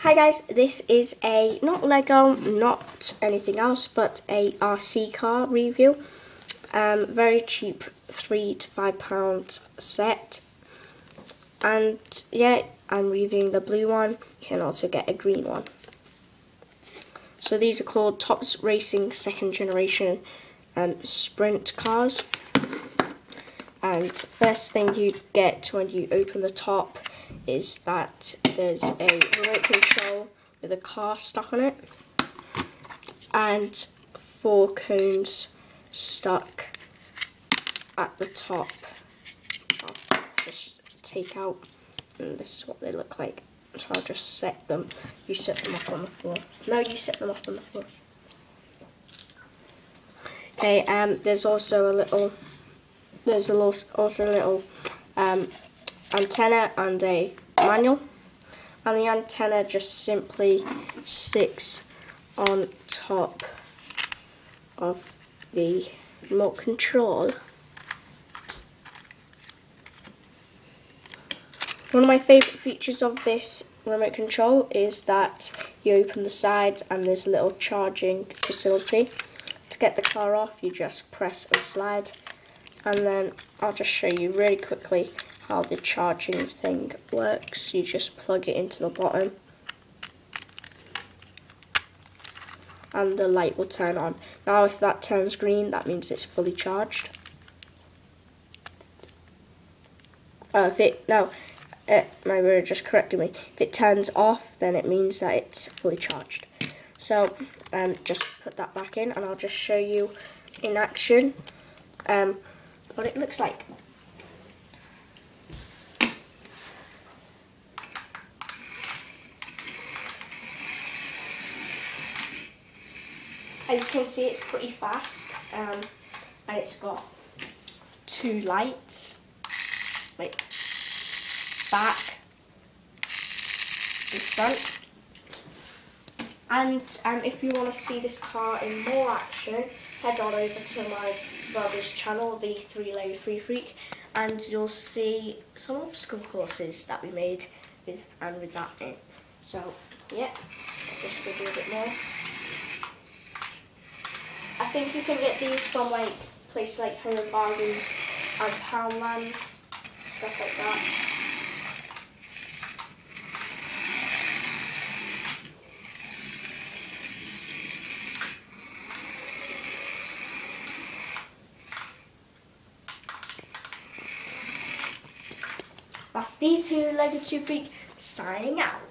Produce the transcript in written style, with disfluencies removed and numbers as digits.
Hi guys, this is a not Lego, not anything else, but a RC car review. Very cheap, £3 to £5 set. And yeah, I'm reviewing the blue one. You can also get a green one. So these are called Topps Racing second generation sprint cars. And first thing you get when you open the top is that there's a remote control with a car stuck on it and 4 cones stuck at the top of this takeout, and this is what they look like. So I'll just set them. You set them up on the floor. No, you set them up on the floor. Okay, there's also a little antenna and a manual, and the antenna just simply sticks on top of the remote control. One of my favourite features of this remote control is that you open the sides and there's a little charging facility. To get the car off, you just press and slide, and then I'll just show you really quickly how the charging thing works. You just plug it into the bottom and the light will turn on. Now if that turns green, that means it's fully charged. My word just corrected me. If it turns off, then it means that it's fully charged. So just put that back in, and I'll just show you in action what it looks like. As you can see, it's pretty fast, and it's got 2 lights, back and front. And if you want to see this car in more action, head on over to my brother's channel, the 3-Legged Free Freak, and you'll see some obstacle courses that we made with that in. So yeah, I'll just give you a bit more. I think you can get these from places like Home Bargains and Poundland, stuff like that. That's the 2-Legged Free Freak signing out.